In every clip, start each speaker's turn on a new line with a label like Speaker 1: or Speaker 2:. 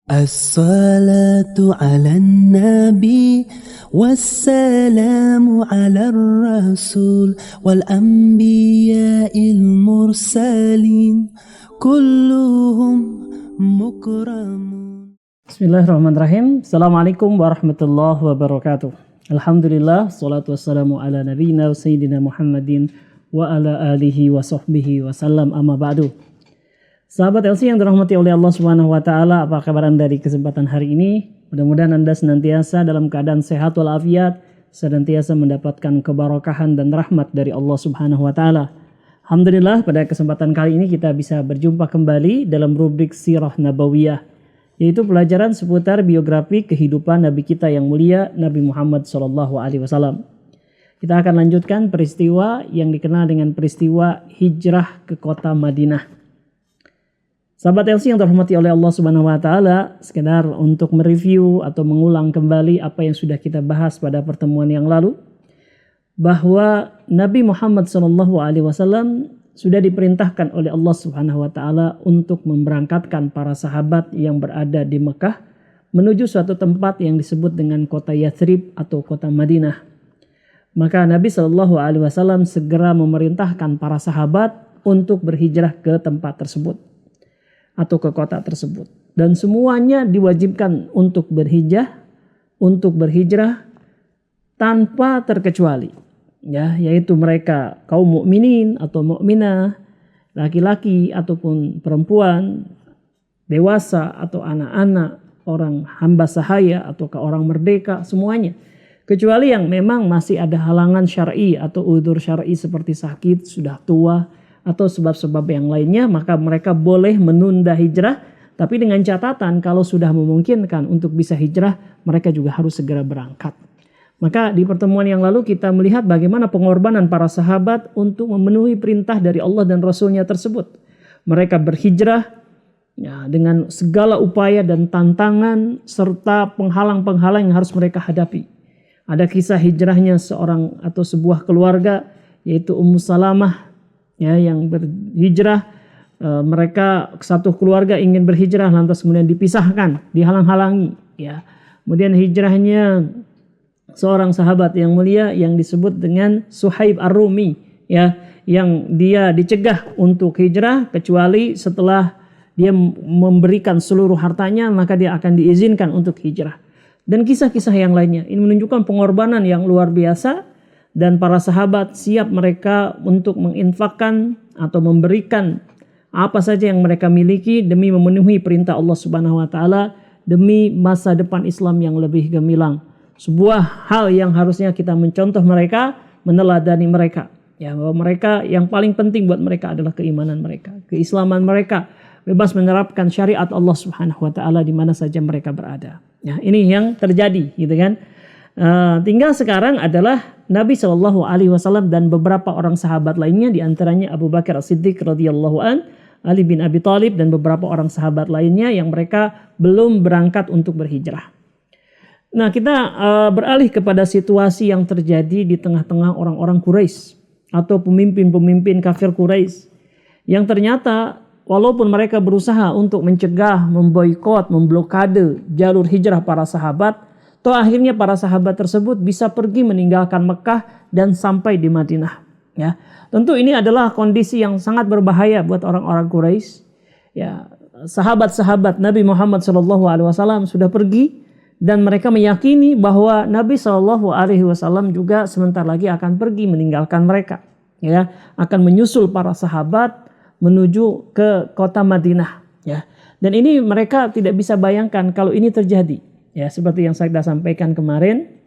Speaker 1: As-salatu ala nabi wassalamu ala rasul wal anbiya'il mursalin kulluhum mukramun.
Speaker 2: Bismillahirrahmanirrahim. Assalamualaikum warahmatullahi wabarakatuh. Alhamdulillah, salatu wassalamu ala nabiyina wa sayyidina Muhammadin wa ala alihi wa sahbihi wa sallam, amma ba'du. Sahabat LC yang dirahmati oleh Allah Subhanahu wa taala, apa kabar Anda di kesempatan hari ini? Mudah-mudahan Anda senantiasa dalam keadaan sehat walafiat, senantiasa mendapatkan keberkahan dan rahmat dari Allah Subhanahu wa taala. Alhamdulillah, pada kesempatan kali ini kita bisa berjumpa kembali dalam rubrik Sirah Nabawiyah, yaitu pelajaran seputar biografi kehidupan Nabi kita yang mulia, Nabi Muhammad SAW. Kita akan lanjutkan peristiwa yang dikenal dengan peristiwa hijrah ke kota Madinah. Sahabat LC yang terhormati oleh Allah Subhanahu wa taala, sekedar untuk mereview atau mengulang kembali apa yang sudah kita bahas pada pertemuan yang lalu, bahwa Nabi Muhammad SAW sudah diperintahkan oleh Allah Subhanahu wa taala untuk memberangkatkan para sahabat yang berada di Mekah menuju suatu tempat yang disebut dengan kota Yathrib atau kota Madinah. Maka Nabi SAW segera memerintahkan para sahabat untuk berhijrah ke tempat tersebut atau ke kota tersebut, dan semuanya diwajibkan untuk berhijrah tanpa terkecuali, ya, yaitu mereka kaum mukminin atau mukminah, laki-laki ataupun perempuan, dewasa atau anak-anak, orang hamba sahaya atau orang merdeka, semuanya, kecuali yang memang masih ada halangan syar'i atau udzur syar'i seperti sakit, sudah tua, atau sebab-sebab yang lainnya, maka mereka boleh menunda hijrah, tapi dengan catatan kalau sudah memungkinkan untuk bisa hijrah, mereka juga harus segera berangkat. Maka di pertemuan yang lalu kita melihat bagaimana pengorbanan para sahabat untuk memenuhi perintah dari Allah dan Rasulnya tersebut. Mereka berhijrah ya, dengan segala upaya dan tantangan serta penghalang-penghalang yang harus mereka hadapi. Ada kisah hijrahnya seorang atau sebuah keluarga, yaitu Ummu Salamah, ya, yang berhijrah. Mereka satu keluarga ingin berhijrah, lantas kemudian dipisahkan, dihalang-halangi, ya. Kemudian hijrahnya seorang sahabat yang mulia yang disebut dengan Suhaib Ar-Rumi, ya, yang dia dicegah untuk hijrah kecuali setelah dia memberikan seluruh hartanya, maka dia akan diizinkan untuk hijrah. Dan kisah-kisah yang lainnya ini menunjukkan pengorbanan yang luar biasa. Dan para sahabat siap mereka untuk menginfakkan atau memberikan apa saja yang mereka miliki demi memenuhi perintah Allah Subhanahu wa taala, demi masa depan Islam yang lebih gemilang. Sebuah hal yang harusnya kita mencontoh mereka, meneladani mereka. Ya, bahwa mereka yang paling penting buat mereka adalah keimanan mereka, keislaman mereka, bebas menerapkan syariat Allah Subhanahu wa taala di mana saja mereka berada. Ya, ini yang terjadi, gitu kan? Tinggal sekarang adalah Nabi SAW dan beberapa orang sahabat lainnya, diantaranya Abu Bakar As-Siddiq radhiyallahu an, Ali bin Abi Thalib, dan beberapa orang sahabat lainnya yang mereka belum berangkat untuk berhijrah. Nah, kita beralih kepada situasi yang terjadi di tengah-tengah orang-orang Quraisy atau pemimpin-pemimpin kafir Quraisy yang ternyata walaupun mereka berusaha untuk mencegah, memboikot, memblokade jalur hijrah para sahabat, toh akhirnya para sahabat tersebut bisa pergi meninggalkan Mekah dan sampai di Madinah. Ya, tentu ini adalah kondisi yang sangat berbahaya buat orang-orang Quraisy. Ya, sahabat-sahabat Nabi Muhammad SAW sudah pergi dan mereka meyakini bahwa Nabi SAW juga sebentar lagi akan pergi meninggalkan mereka. Ya, akan menyusul para sahabat menuju ke kota Madinah. Ya, dan ini mereka tidak bisa bayangkan kalau ini terjadi. Ya, seperti yang saya sudah sampaikan kemarin,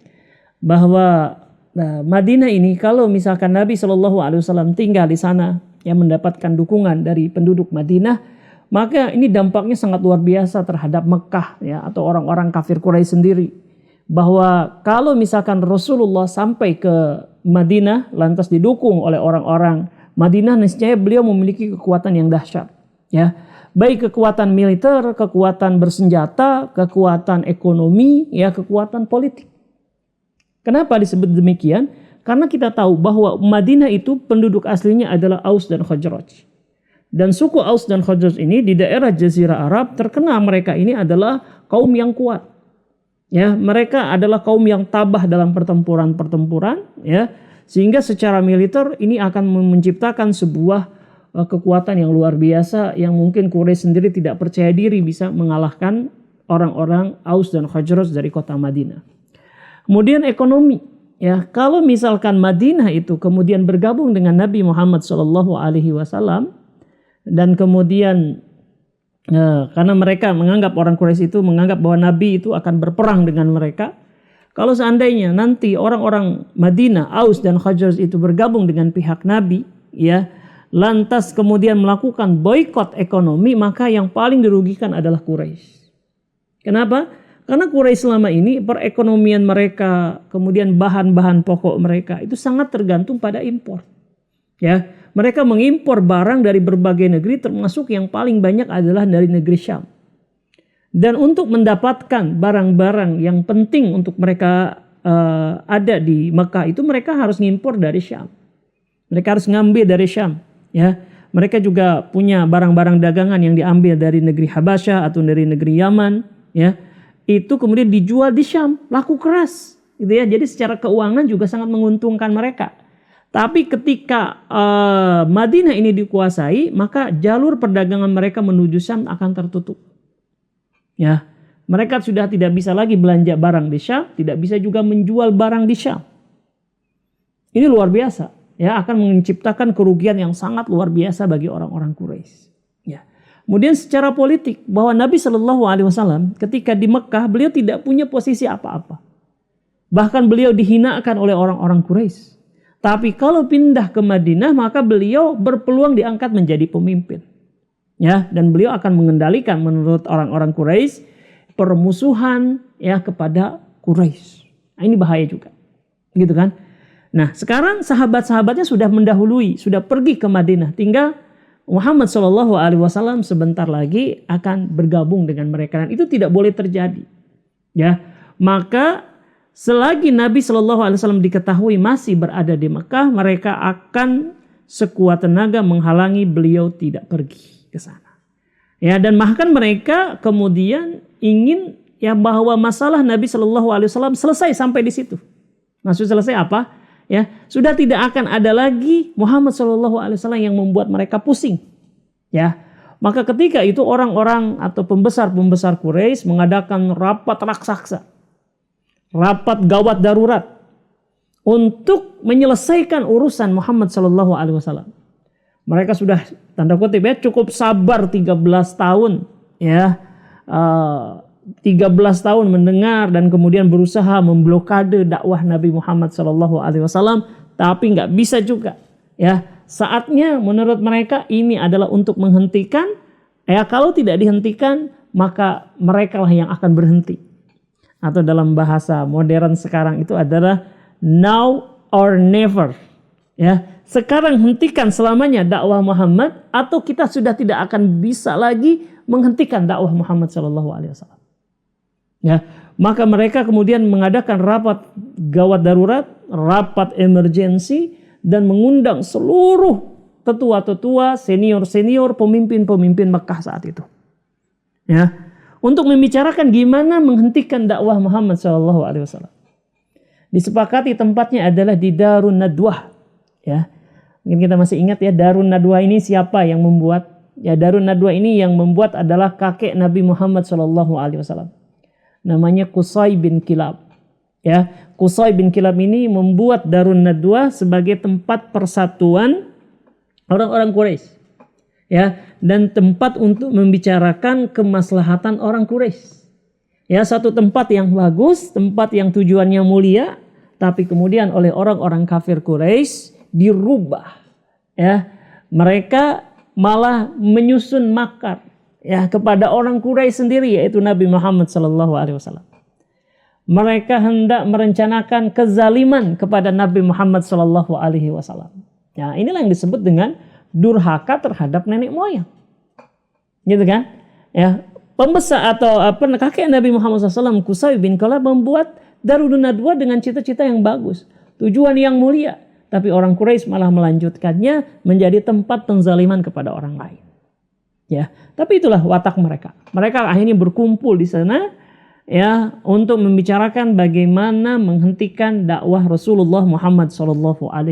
Speaker 2: bahwa Madinah ini kalau misalkan Nabi SAW tinggal di sana, ya, mendapatkan dukungan dari penduduk Madinah, maka ini dampaknya sangat luar biasa terhadap Mekah, ya, atau orang-orang kafir Quraisy sendiri. Bahwa kalau misalkan Rasulullah sampai ke Madinah lantas didukung oleh orang-orang Madinah, niscaya beliau memiliki kekuatan yang dahsyat, ya. Baik kekuatan militer, kekuatan bersenjata, kekuatan ekonomi, ya, kekuatan politik. Kenapa disebut demikian? Karena kita tahu bahwa Madinah itu penduduk aslinya adalah Aus dan Khazraj. Dan suku Aus dan Khazraj ini di daerah Jazirah Arab terkenal mereka ini adalah kaum yang kuat. Ya, mereka adalah kaum yang tabah dalam pertempuran-pertempuran, ya. Sehingga secara militer ini akan menciptakan sebuah kekuatan yang luar biasa yang mungkin Quraisy sendiri tidak percaya diri bisa mengalahkan orang-orang Aus dan Khazraj dari kota Madinah. Kemudian ekonomi, ya, kalau misalkan Madinah itu kemudian bergabung dengan Nabi Muhammad SAW dan kemudian karena mereka menganggap, orang Quraisy itu menganggap bahwa Nabi itu akan berperang dengan mereka. Kalau seandainya nanti orang-orang Madinah, Aus dan Khazraj itu bergabung dengan pihak Nabi, ya, lantas kemudian melakukan boikot ekonomi, maka yang paling dirugikan adalah Quraisy. Kenapa? Karena Quraisy selama ini perekonomian mereka, kemudian bahan-bahan pokok mereka itu sangat tergantung pada impor. Ya, mereka mengimpor barang dari berbagai negeri, termasuk yang paling banyak adalah dari negeri Syam. Dan untuk mendapatkan barang-barang yang penting untuk mereka ada di Mekah itu, mereka harus ngimpor dari Syam. Mereka harus ngambil dari Syam. Ya, mereka juga punya barang-barang dagangan yang diambil dari negeri Habasyah atau dari negeri Yaman. Ya, itu kemudian dijual di Syam, laku keras. Gitu ya. Jadi secara keuangan juga sangat menguntungkan mereka. Tapi ketika Madinah ini dikuasai, maka jalur perdagangan mereka menuju Syam akan tertutup. Ya, mereka sudah tidak bisa lagi belanja barang di Syam, tidak bisa juga menjual barang di Syam. Ini luar biasa, ya, akan menciptakan kerugian yang sangat luar biasa bagi orang-orang Quraisy. Ya. Kemudian secara politik, bahwa Nabi SAW ketika di Mekah beliau tidak punya posisi apa-apa. Bahkan beliau dihinakan oleh orang-orang Quraisy. Tapi kalau pindah ke Madinah, maka beliau berpeluang diangkat menjadi pemimpin. Ya, dan beliau akan mengendalikan menurut orang-orang Quraisy permusuhan, ya, kepada Quraisy. Nah, ini bahaya juga. Gitu kan? Nah, sekarang sahabat-sahabatnya sudah mendahului, sudah pergi ke Madinah. Tinggal Muhammad SAW sebentar lagi akan bergabung dengan mereka, dan itu tidak boleh terjadi. Ya, maka selagi Nabi SAW diketahui masih berada di Mekah, mereka akan sekuat tenaga menghalangi beliau tidak pergi ke sana. Ya, dan bahkan mereka kemudian ingin, ya, bahwa masalah Nabi SAW selesai sampai di situ. Maksud selesai apa? Ya, sudah tidak akan ada lagi Muhammad SAW yang membuat mereka pusing. Ya, maka ketika itu orang-orang atau pembesar-pembesar Quraisy mengadakan rapat raksasa, rapat gawat darurat untuk menyelesaikan urusan Muhammad SAW. Mereka sudah, tanda kutip, ya, cukup sabar 13 tahun, ya, 13 tahun mendengar dan kemudian berusaha memblokade dakwah Nabi Muhammad SAW, tapi nggak bisa juga. Ya, saatnya menurut mereka ini adalah untuk menghentikan. Ya, kalau tidak dihentikan, maka mereka lah yang akan berhenti. Atau dalam bahasa modern sekarang itu adalah now or never. Ya, sekarang hentikan selamanya dakwah Muhammad, atau kita sudah tidak akan bisa lagi menghentikan dakwah Muhammad SAW. Ya, maka mereka kemudian mengadakan rapat gawat darurat, rapat emergensi, dan mengundang seluruh tetua-tetua, senior-senior, pemimpin-pemimpin Mekah saat itu. Ya, untuk membicarakan gimana menghentikan dakwah Muhammad SAW. Disepakati tempatnya adalah di Darun Nadwah. Ya, mungkin kita masih ingat, ya, Darun Nadwah ini siapa yang membuat? Ya, Darun Nadwah ini yang membuat adalah kakek Nabi Muhammad SAW. Namanya Qusay bin Kilab. Ya, Qusay bin Kilab ini membuat Darun Nadwah sebagai tempat persatuan orang-orang Quraisy. Ya, dan tempat untuk membicarakan kemaslahatan orang Quraisy. Ya, satu tempat yang bagus, tempat yang tujuannya mulia, tapi kemudian oleh orang-orang kafir Quraisy dirubah. Ya, mereka malah menyusun makar, ya, kepada orang Quraisy sendiri, yaitu Nabi Muhammad SAW. Mereka hendak merencanakan kezaliman kepada Nabi Muhammad SAW. Ya, inilah yang disebut dengan durhaka terhadap nenek moyang, gitu kan? Ya, pembesar atau kakek Nabi Muhammad SAW, Qusay bin Kilab, membuat Darun Nadwah dengan cita-cita yang bagus, tujuan yang mulia, tapi orang Quraisy malah melanjutkannya menjadi tempat penzaliman kepada orang lain. Ya, tapi itulah watak mereka. Mereka akhirnya berkumpul di sana ya untuk membicarakan bagaimana menghentikan dakwah Rasulullah Muhammad SAW.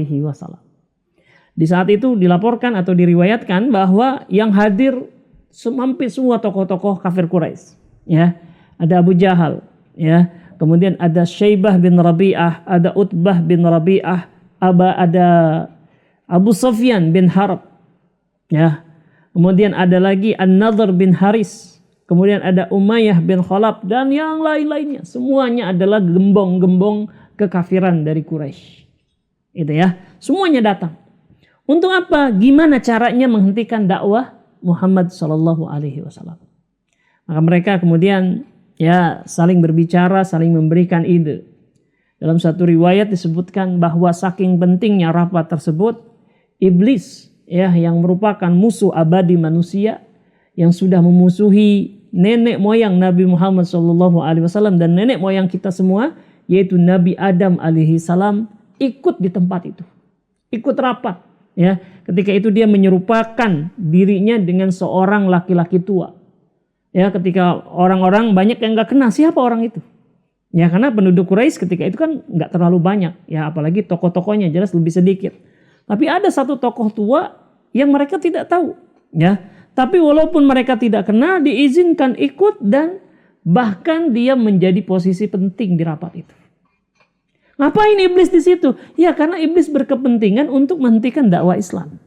Speaker 2: Di saat itu dilaporkan atau diriwayatkan bahwa yang hadir hampir semua tokoh-tokoh kafir Quraisy. Ya, ada Abu Jahal, ya, kemudian ada Syaibah bin Rabi'ah, ada Utbah bin Rabi'ah, ada Abu Sufyan bin Harb, ya. Kemudian ada lagi An-Nadhr bin Haris. Kemudian ada Umayyah bin Khalaf dan yang lain-lainnya. Semuanya adalah gembong-gembong kekafiran dari Quraisy. Itu ya. Semuanya datang. Untuk apa? Gimana caranya menghentikan dakwah Muhammad sallallahu alaihi wasallam? Maka mereka kemudian ya saling berbicara, saling memberikan ide. Dalam satu riwayat disebutkan bahwa saking pentingnya rapat tersebut, iblis ya yang merupakan musuh abadi manusia yang sudah memusuhi nenek moyang Nabi Muhammad SAW dan nenek moyang kita semua yaitu Nabi Adam alaihi salam ikut di tempat itu, ikut rapat ya. Ketika itu dia menyerupakan dirinya dengan seorang laki-laki tua ya, ketika orang-orang banyak yang nggak kenal siapa orang itu ya, karena penduduk Quraisy ketika itu kan nggak terlalu banyak ya, apalagi tokoh-tokohnya jelas lebih sedikit. Tapi ada satu tokoh tua yang mereka tidak tahu, ya. Tapi walaupun mereka tidak kenal, diizinkan ikut dan bahkan dia menjadi posisi penting di rapat itu. Ngapain iblis di situ? Ya karena iblis berkepentingan untuk menghentikan dakwah Islam.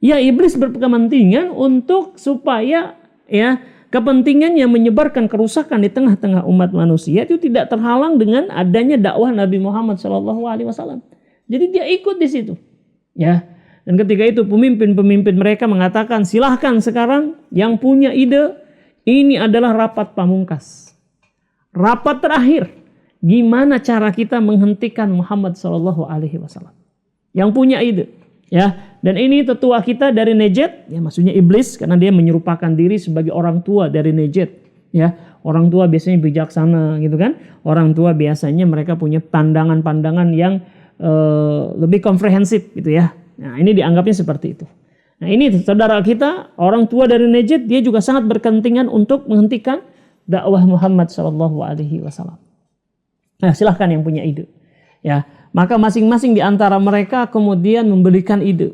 Speaker 2: Ya iblis berkepentingan untuk supaya ya kepentingannya menyebarkan kerusakan di tengah-tengah umat manusia itu tidak terhalang dengan adanya dakwah Nabi Muhammad SAW. Jadi dia ikut di situ. Ya, dan ketika itu pemimpin-pemimpin mereka mengatakan silahkan sekarang yang punya ide, ini adalah rapat pamungkas, rapat terakhir, gimana cara kita menghentikan Muhammad SAW. Yang punya ide, ya, dan ini tetua kita dari Najd, ya maksudnya iblis karena dia menyerupakan diri sebagai orang tua dari Najd, ya. Orang tua biasanya bijaksana gitu kan, orang tua biasanya mereka punya pandangan-pandangan yang lebih komprehensif gitu ya. Nah ini dianggapnya seperti itu. Nah ini saudara kita orang tua dari Najd, dia juga sangat berkepentingan untuk menghentikan dakwah Muhammad SAW. Nah silahkan yang punya ide. Ya maka masing-masing di antara mereka kemudian memberikan ide.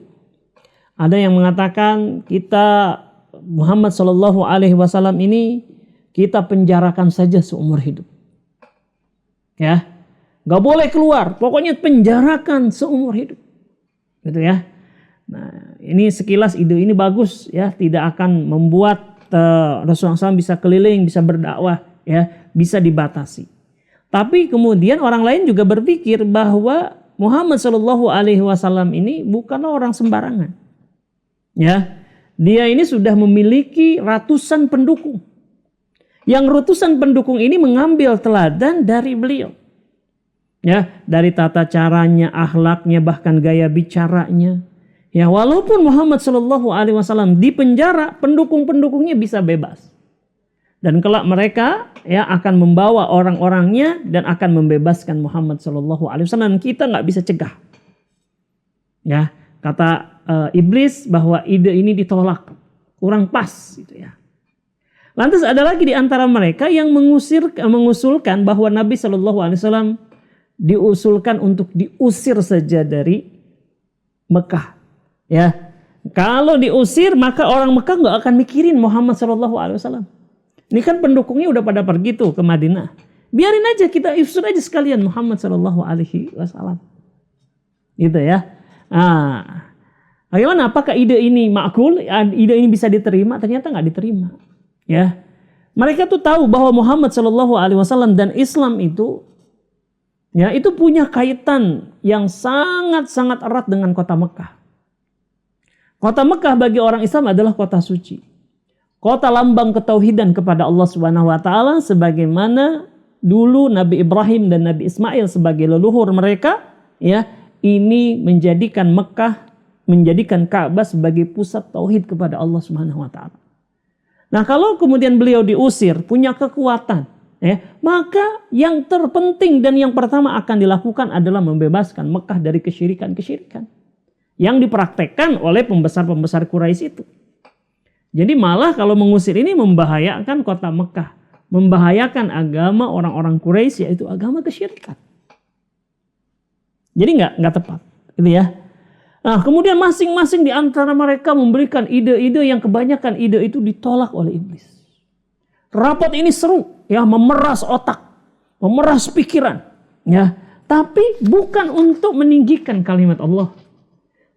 Speaker 2: Ada yang mengatakan kita Muhammad SAW ini kita penjarakan saja seumur hidup. Ya. Gak boleh keluar, pokoknya penjarakan seumur hidup, gitu ya. Nah, ini sekilas ide ini bagus ya, tidak akan membuat Rasulullah SAW bisa keliling, bisa berdakwah, ya, bisa dibatasi. Tapi kemudian orang lain juga berpikir bahwa Muhammad SAW ini bukanlah orang sembarangan, ya. Dia ini sudah memiliki ratusan pendukung, yang ratusan pendukung ini mengambil teladan dari beliau. Ya, dari tata caranya, akhlaknya, bahkan gaya bicaranya. Ya, walaupun Muhammad SAW di penjara, pendukung-pendukungnya bisa bebas. Dan kelak mereka ya akan membawa orang-orangnya dan akan membebaskan Muhammad SAW. Kita nggak bisa cegah. Ya, kata iblis bahwa ide ini ditolak, kurang pas, gitu ya. Lantas ada lagi di antara mereka yang mengusulkan bahwa Nabi SAW diusulkan untuk diusir saja dari Mekah, ya. Kalau diusir maka orang Mekah nggak akan mikirin Muhammad SAW. Ini kan pendukungnya udah pada pergi tuh ke Madinah. Biarin aja kita usir aja sekalian Muhammad SAW. Gitu ya. Nah, bagaimana? Apakah ide ini makul? Ide ini bisa diterima? Ternyata nggak diterima. Ya, mereka tuh tahu bahwa Muhammad SAW dan Islam itu ya, itu punya kaitan yang sangat-sangat erat dengan kota Mekah. Kota Mekah bagi orang Islam adalah kota suci. Kota lambang ketauhidan kepada Allah Subhanahu wa taala sebagaimana dulu Nabi Ibrahim dan Nabi Ismail sebagai leluhur mereka, ya, ini menjadikan Mekah, menjadikan Ka'bah sebagai pusat tauhid kepada Allah Subhanahu wa taala. Nah, kalau kemudian beliau diusir, punya kekuatan, ya, maka yang terpenting dan yang pertama akan dilakukan adalah membebaskan Mekah dari kesyirikan-kesyirikan yang dipraktekkan oleh pembesar-pembesar Quraisy itu. Jadi malah kalau mengusir ini membahayakan kota Mekah, membahayakan agama orang-orang Quraisy, yaitu agama kesyirikan. Jadi nggak tepat, gitu ya. Nah, kemudian masing-masing di antara mereka memberikan ide-ide yang kebanyakan ide itu ditolak oleh iblis. Rapat ini seru, ya, memeras otak, memeras pikiran, ya. Tapi bukan untuk meninggikan kalimat Allah.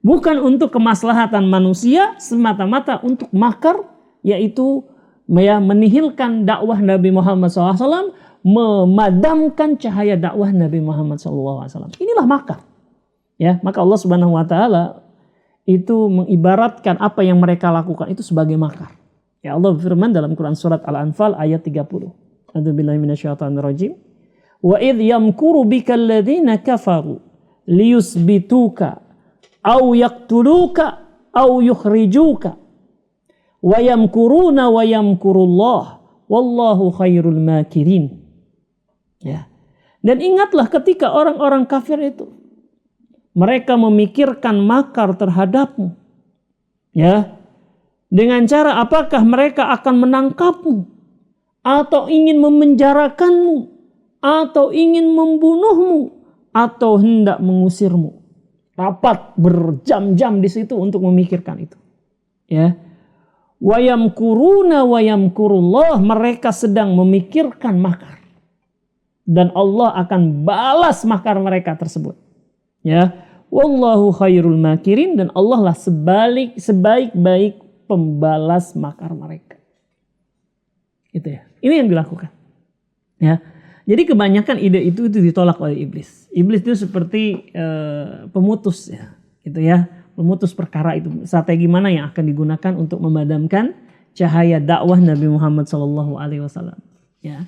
Speaker 2: Bukan untuk kemaslahatan manusia, semata-mata untuk makar, yaitu ya, menihilkan dakwah Nabi Muhammad SAW, memadamkan cahaya dakwah Nabi Muhammad SAW. Inilah makar. Ya, maka Allah Subhanahu Wa Taala itu mengibaratkan apa yang mereka lakukan itu sebagai makar. Ya, Allah berfirman dalam Quran surat Al-Anfal ayat 30. A'udzubillahi minasyaitonirrajim. Wa idh yamkuru bikal ladzina kafaru liyusbituka aw yaqtuluka aw yukhrijuka wa yamkuruna wa yamkurullah wallahu khairul makirin. Ya. Dan ingatlah ketika orang-orang kafir itu mereka memikirkan makar terhadapmu. Ya. Dengan cara apakah mereka akan menangkapmu atau ingin memenjarakanmu atau ingin membunuhmu atau hendak mengusirmu. Rapat berjam-jam di situ untuk memikirkan itu. Ya. Wa yamkuruna wa yamkurullah, mereka sedang memikirkan makar. Dan Allah akan balas makar mereka tersebut. Ya. Wallahu khairul makirin, dan Allah lah sebaik-baik pembalas makar mereka. Itu ya. Ini yang dilakukan. Ya. Jadi kebanyakan ide itu ditolak oleh iblis. Iblis itu seperti pemutus, ya, gitu ya, pemutus perkara itu. Strategi mana yang akan digunakan untuk memadamkan cahaya dakwah Nabi Muhammad SAW. Ya,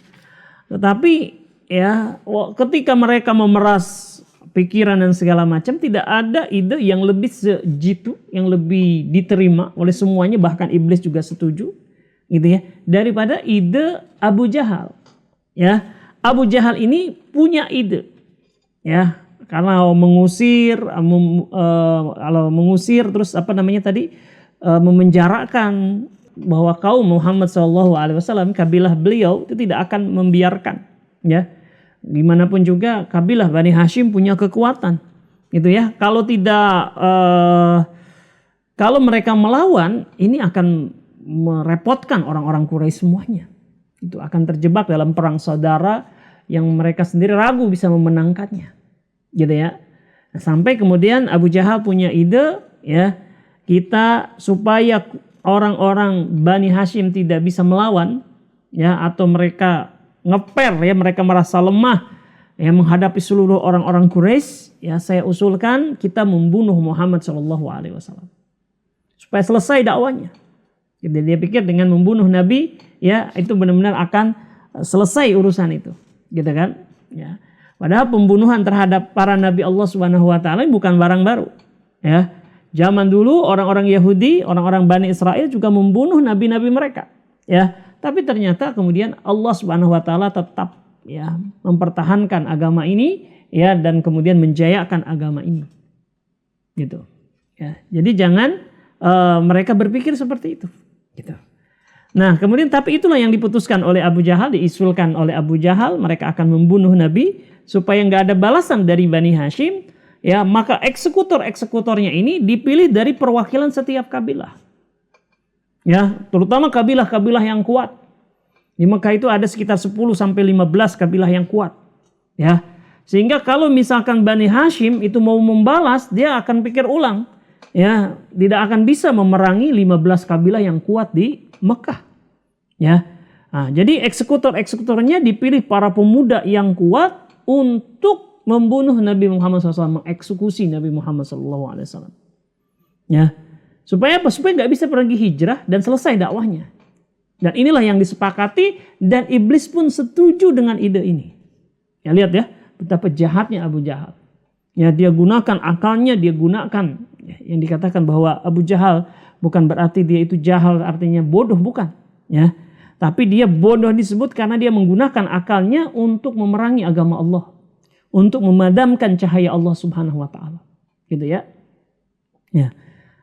Speaker 2: tetapi ya, ketika mereka memeras pikiran dan segala macam, tidak ada ide yang lebih sejitu, yang lebih diterima oleh semuanya, bahkan iblis juga setuju, gitu ya, daripada ide Abu Jahal. Ya. Abu Jahal ini punya ide, ya, karena mengusir terus memenjarakan bahwa kaum Muhammad SAW, kabilah beliau itu tidak akan membiarkan, ya, dimanapun juga kabilah Bani Hashim punya kekuatan, gitu ya. Kalau mereka melawan, ini akan merepotkan orang-orang Quraisy semuanya. Itu akan terjebak dalam perang saudara yang mereka sendiri ragu bisa memenangkannya, gitu ya. Nah, sampai kemudian Abu Jahal punya ide, ya, kita supaya orang-orang Bani Hashim tidak bisa melawan, ya, atau mereka ngeper, ya, mereka merasa lemah, ya, menghadapi seluruh orang-orang Quraisy, ya, saya usulkan kita membunuh Muhammad SAW supaya selesai dakwanya. Jadi dia pikir dengan membunuh Nabi, ya, itu benar-benar akan selesai urusan itu, gitu kan? Ya. Padahal pembunuhan terhadap para Nabi Allah Subhanahu Wa Taala bukan barang baru. Ya, zaman dulu orang-orang Yahudi, orang-orang Bani Israel juga membunuh nabi-nabi mereka. Ya, tapi ternyata kemudian Allah Subhanahu Wa Taala tetap, ya, mempertahankan agama ini, ya, dan kemudian menjayakan agama ini, gitu. Ya, jadi jangan mereka berpikir seperti itu. Gitu. Nah, kemudian tapi itulah yang diputuskan oleh Abu Jahal, diusulkan oleh Abu Jahal, mereka akan membunuh Nabi supaya nggak ada balasan dari Bani Hashim, ya, maka eksekutornya ini dipilih dari perwakilan setiap kabilah. Ya, terutama kabilah-kabilah yang kuat. Di Mekah itu ada sekitar 10 sampai 15 kabilah yang kuat. Ya. Sehingga kalau misalkan Bani Hashim itu mau membalas, dia akan pikir ulang. Ya, tidak akan bisa memerangi 15 kabilah yang kuat di Mekah. Ya. Nah, jadi eksekutornya dipilih para pemuda yang kuat untuk membunuh Nabi Muhammad SAW, mengeksekusi Nabi Muhammad SAW. Ya. Supaya apa? Supaya nggak bisa pergi hijrah dan selesai dakwahnya. Dan inilah yang disepakati, dan iblis pun setuju dengan ide ini. Ya, lihat ya, betapa jahatnya Abu Jahal. Ya, dia gunakan akalnya, dia gunakan, yang dikatakan bahwa Abu Jahal bukan berarti dia itu jahal artinya bodoh, bukan, ya. Tapi dia bodoh disebut karena dia menggunakan akalnya untuk memerangi agama Allah, untuk memadamkan cahaya Allah Subhanahu wa taala. Gitu ya. Ya.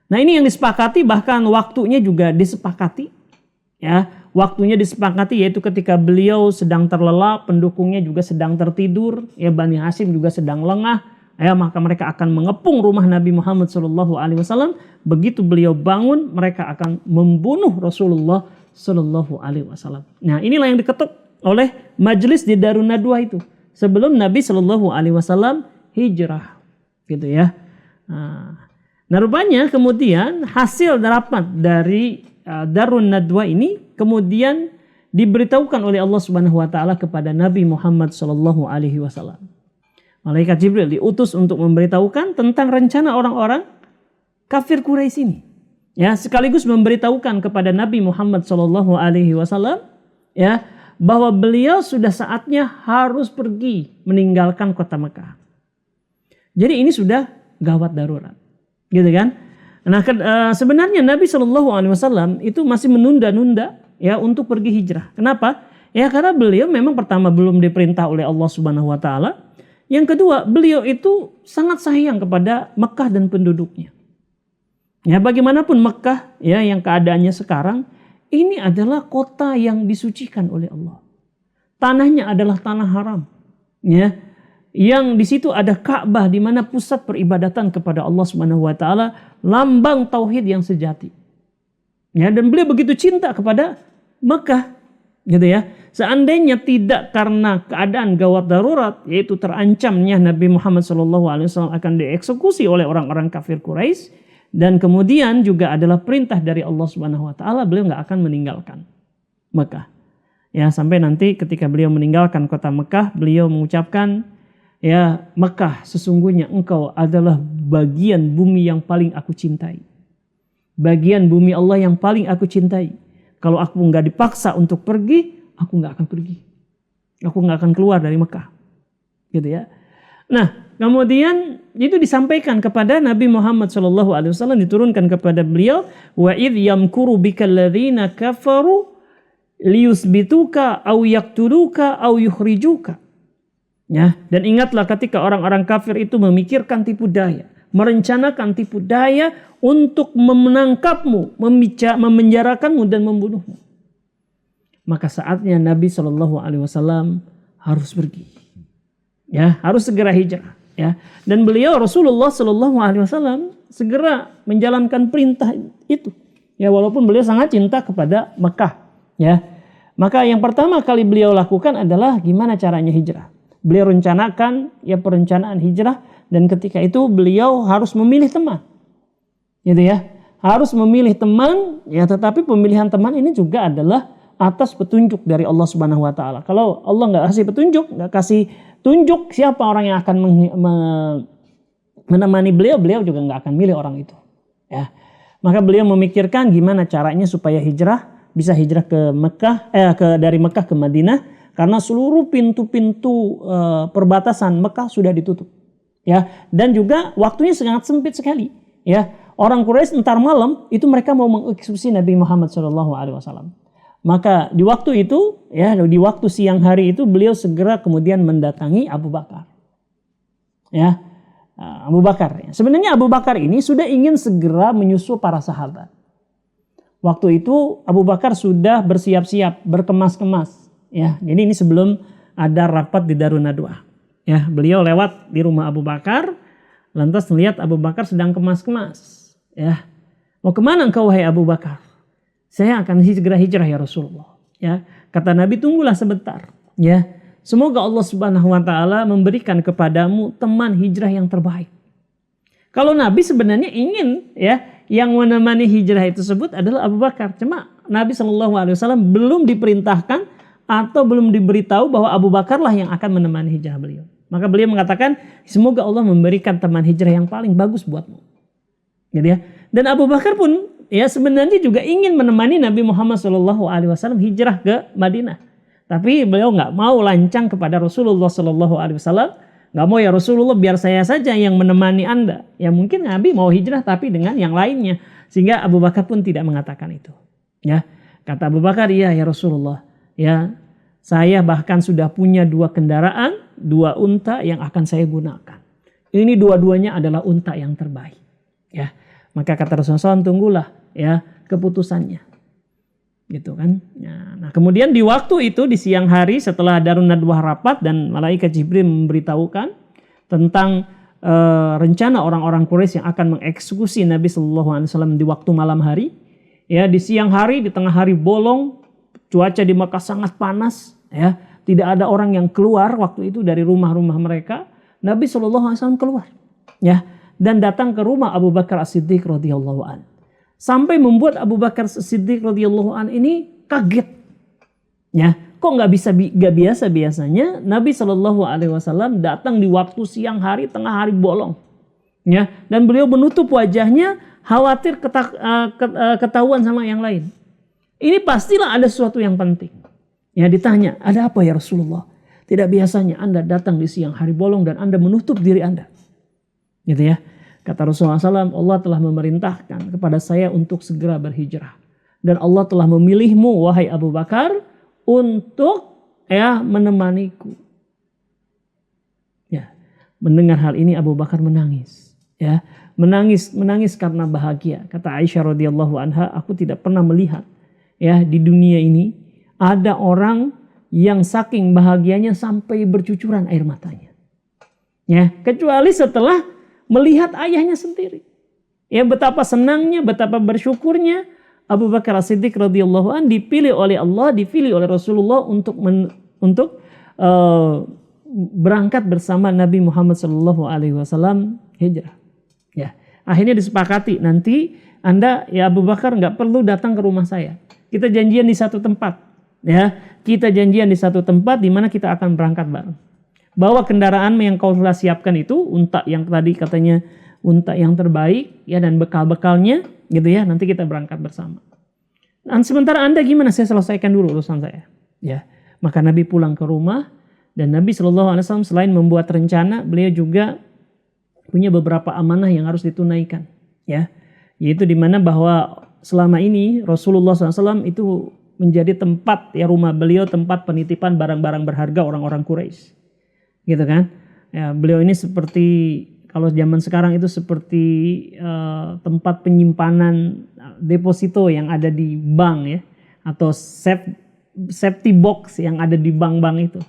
Speaker 2: Nah, ini yang disepakati, bahkan waktunya juga disepakati. Ya, waktunya disepakati yaitu ketika beliau sedang terlelap, pendukungnya juga sedang tertidur, ya Bani Hashim juga sedang lengah, ya maka mereka akan mengepung rumah Nabi Muhammad SAW. Begitu beliau bangun, mereka akan membunuh Rasulullah SAW. Nah, inilah yang diketuk oleh majelis di Darun Nadwa itu sebelum Nabi SAW hijrah, gitu ya. Nah, rupanya kemudian hasil rapat dari Darun Nadwa ini kemudian diberitahukan oleh Allah Subhanahu wa taala kepada Nabi Muhammad sallallahu alaihi wasallam. Malaikat Jibril diutus untuk memberitahukan tentang rencana orang-orang kafir Quraisy ini. Ya, sekaligus memberitahukan kepada Nabi Muhammad sallallahu alaihi wasallam ya bahwa beliau sudah saatnya harus pergi meninggalkan kota Mekah. Jadi ini sudah gawat darurat. Gitu kan? Nah, sebenarnya Nabi Shallallahu Alaihi Wasallam itu masih menunda-nunda ya untuk pergi hijrah. Kenapa? Ya karena beliau memang pertama belum diperintah oleh Allah Subhanahu Wa Taala. Yang kedua, beliau itu sangat sayang kepada Mekah dan penduduknya. Ya bagaimanapun Mekah ya yang keadaannya sekarang ini adalah kota yang disucikan oleh Allah. Tanahnya adalah tanah haram. Ya. Yang di situ ada Ka'bah di mana pusat peribadatan kepada Allah Subhanahu wa taala, lambang tauhid yang sejati. Ya, dan beliau begitu cinta kepada Mekah, gitu ya. Seandainya tidak karena keadaan gawat darurat, yaitu terancamnya Nabi Muhammad SAW akan dieksekusi oleh orang-orang kafir Quraisy, dan kemudian juga adalah perintah dari Allah Subhanahu wa taala, beliau nggak akan meninggalkan Mekah. Ya, sampai nanti ketika beliau meninggalkan kota Mekah, beliau mengucapkan, ya Mekah, sesungguhnya engkau adalah bagian bumi yang paling aku cintai. Bagian bumi Allah yang paling aku cintai. Kalau aku nggak dipaksa untuk pergi, aku nggak akan pergi. Aku nggak akan keluar dari Mekah. Gitu ya. Nah, kemudian itu disampaikan kepada Nabi Muhammad SAW, diturunkan kepada beliau, wa idh yamkuru bikal ladzina kafaru liyusbituka aw yaqtuluka aw yukhrijuka. Ya, dan ingatlah ketika orang-orang kafir itu memikirkan tipu daya, merencanakan tipu daya untuk menangkapmu, memenjarakanmu dan membunuhmu. Maka saatnya Nabi SAW harus pergi. Ya, harus segera hijrah. Ya, dan beliau Rasulullah SAW segera menjalankan perintah itu. Ya, walaupun beliau sangat cinta kepada Mekah. Ya, maka yang pertama kali beliau lakukan adalah gimana caranya hijrah. Beliau rencanakan ya perencanaan hijrah, dan ketika itu beliau harus memilih teman. Gitu ya. Harus memilih teman, ya tetapi pemilihan teman ini juga adalah atas petunjuk dari Allah Subhanahu wa taala. Kalau Allah nggak kasih petunjuk, nggak kasih tunjuk siapa orang yang akan menemani beliau, beliau juga nggak akan milih orang itu. Ya. Maka beliau memikirkan gimana caranya supaya hijrah, bisa hijrah ke Mekah, dari Mekah ke Madinah. Karena seluruh pintu-pintu perbatasan Mekah sudah ditutup, ya, dan juga waktunya sangat sempit sekali, ya. Orang Quraisy entar malam itu mereka mau mengeksekusi Nabi Muhammad SAW. Maka di waktu itu, ya, di waktu siang hari itu beliau segera kemudian mendatangi Abu Bakar, ya, Abu Bakar. Sebenarnya Abu Bakar ini sudah ingin segera menyusul para sahabat. Waktu itu Abu Bakar sudah bersiap-siap, berkemas-kemas. Ya, jadi ini sebelum ada rapat di Darun Nadwa. Ya, beliau lewat di rumah Abu Bakar, lantas melihat Abu Bakar sedang kemas-kemas. Ya, mau kemana engkau wahai Abu Bakar? Saya akan segera hijrah ya Rasulullah. Ya, kata Nabi, tunggulah sebentar. Ya, semoga Allah Subhanahu Wa Taala memberikan kepadamu teman hijrah yang terbaik. Kalau Nabi sebenarnya ingin, ya, yang menemani hijrah itu tersebut adalah Abu Bakar. Cuma Nabi SAW belum diperintahkan atau belum diberitahu bahwa Abu Bakar lah yang akan menemani hijrah beliau. Maka beliau mengatakan, semoga Allah memberikan teman hijrah yang paling bagus buatmu. Gitu ya. Dan Abu Bakar pun ya sebenarnya juga ingin menemani Nabi Muhammad SAW hijrah ke Madinah. Tapi beliau nggak mau lancang kepada Rasulullah SAW. Nggak mau, ya Rasulullah biar saya saja yang menemani Anda. Ya mungkin Nabi mau hijrah tapi dengan yang lainnya. Sehingga Abu Bakar pun tidak mengatakan itu. Ya, kata Abu Bakar, iya ya Rasulullah. Ya, saya bahkan sudah punya 2 kendaraan, 2 unta yang akan saya gunakan. Ini dua-duanya adalah unta yang terbaik. Ya, Maka kata Rasulullah SAW, tunggulah ya keputusannya. Gitu kan. Nah, kemudian di waktu itu di siang hari setelah Darun Nadwah rapat dan malaikat Jibril memberitahukan tentang rencana orang-orang Quraisy yang akan mengeksekusi Nabi Shallallahu Alaihi Wasallam di waktu malam hari. Ya, di siang hari, di tengah hari bolong, cuaca di Makkah sangat panas. Ya, tidak ada orang yang keluar waktu itu dari rumah-rumah mereka. Nabi Shallallahu Alaihi Wasallam keluar. Ya, dan datang ke rumah Abu Bakar As-Siddiq radhiyallahu an. Sampai membuat Abu Bakar As-Siddiq radhiyallahu an ini kaget. Ya, kok nggak biasa biasanya Nabi Shallallahu Alaihi Wasallam datang di waktu siang hari, tengah hari bolong. Ya, dan beliau menutup wajahnya, khawatir ketahuan sama yang lain. Ini pastilah ada sesuatu yang penting. Ya, ditanya, ada apa ya Rasulullah? Tidak biasanya Anda datang di siang hari bolong dan Anda menutup diri Anda. Gitu ya. Kata Rasulullah SAW, Allah telah memerintahkan kepada saya untuk segera berhijrah. Dan Allah telah memilihmu, wahai Abu Bakar, untuk menemaniku. Ya, mendengar hal ini Abu Bakar menangis. Ya, menangis karena bahagia. Kata Aisyah radhiyallahu anha, aku tidak pernah melihat ya di dunia ini ada orang yang saking bahagianya sampai bercucuran air matanya. Ya, kecuali setelah melihat ayahnya sendiri. Ya, betapa senangnya, betapa bersyukurnya Abu Bakar As-Siddiq radhiyallahu an dipilih oleh Allah, dipilih oleh Rasulullah untuk berangkat bersama Nabi Muhammad sallallahu alaihi wasallam hijrah. Ya, akhirnya disepakati nanti Anda ya Abu Bakar nggak perlu datang ke rumah saya. Kita janjian di satu tempat. Ya, kita janjian di satu tempat di mana kita akan berangkat bareng. Bawa kendaraan yang kau telah siapkan itu, unta yang tadi katanya unta yang terbaik ya dan bekal-bekalnya gitu ya, nanti kita berangkat bersama. Dan sementara Anda gimana? Saya selesaikan dulu urusan saya. Ya, maka Nabi pulang ke rumah dan Nabi Shallallahu Alaihi Wasallam selain membuat rencana, beliau juga punya beberapa amanah yang harus ditunaikan. Ya, yaitu di mana bahwa selama ini Rasulullah SAW itu menjadi tempat ya rumah beliau tempat penitipan barang-barang berharga orang-orang Quraisy. Gitu kan? Ya, beliau ini seperti kalau zaman sekarang itu seperti tempat penyimpanan deposito yang ada di bank ya, atau safety box yang ada di bank-bank itu.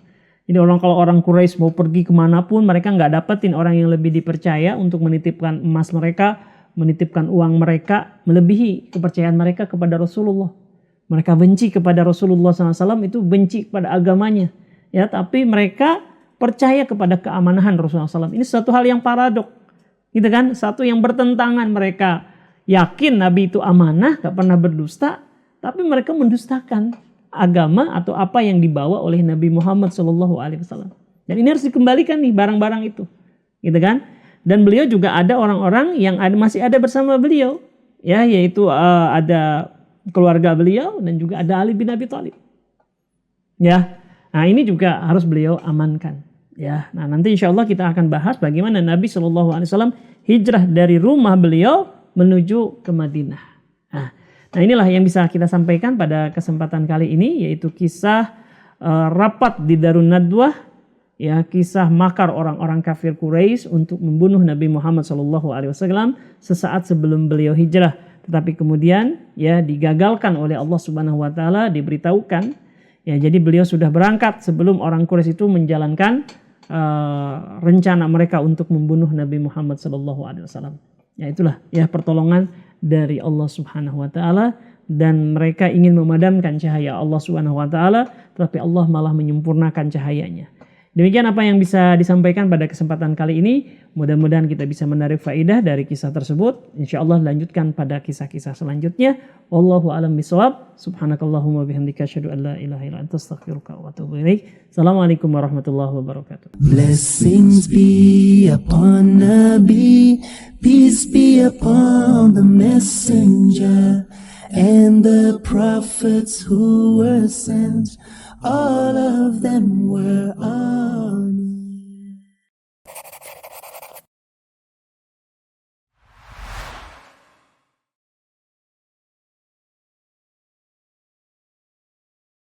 Speaker 2: Jadi kalau orang Quraisy mau pergi kemanapun, mereka nggak dapetin orang yang lebih dipercaya untuk menitipkan emas mereka, menitipkan uang mereka, melebihi kepercayaan mereka kepada Rasulullah. Mereka benci kepada Rasulullah SAW, itu benci kepada agamanya. Ya, tapi mereka percaya kepada keamanan Rasulullah SAW. Ini satu hal yang paradok, gitu kan? Satu yang bertentangan. Mereka yakin Nabi itu amanah, gak pernah berdusta, tapi mereka mendustakan agama atau apa yang dibawa oleh Nabi Muhammad SAW. Dan ini harus dikembalikan nih barang-barang itu, gitu kan? Dan beliau juga ada orang-orang yang masih ada bersama beliau, ya, yaitu ada keluarga beliau dan juga ada Ali bin Abi Thalib. Ya, nah ini juga harus beliau amankan. Ya, nah nanti insya Allah kita akan bahas bagaimana Nabi SAW hijrah dari rumah beliau menuju ke Madinah. Nah inilah yang bisa kita sampaikan pada kesempatan kali ini, yaitu kisah rapat di Darun Nadwah, ya, kisah makar orang-orang kafir Quraisy untuk membunuh Nabi Muhammad SAW sesaat sebelum beliau hijrah. Tetapi kemudian ya digagalkan oleh Allah Subhanahu Wa Taala, diberitahukan. Ya, jadi beliau sudah berangkat sebelum orang Quraisy itu menjalankan rencana mereka untuk membunuh Nabi Muhammad SAW. Ya itulah ya pertolongan dari Allah Subhanahu Wa Taala, dan mereka ingin memadamkan cahaya Allah Subhanahu Wa Taala, tetapi Allah malah menyempurnakan cahayanya. Demikian apa yang bisa disampaikan pada kesempatan kali ini. Mudah-mudahan kita bisa menarik faidah dari kisah tersebut. InsyaAllah lanjutkan pada kisah-kisah selanjutnya. Wallahu a'lam bishawab. Subhanakallahumma bihamdika asyhadu an la ilaha illa anta astaghfiruka wa atubu ilaik. Assalamualaikum warahmatullahi wabarakatuh.
Speaker 1: Blessings be upon Nabi, peace be upon the messenger and the prophets who were sent. All of them were on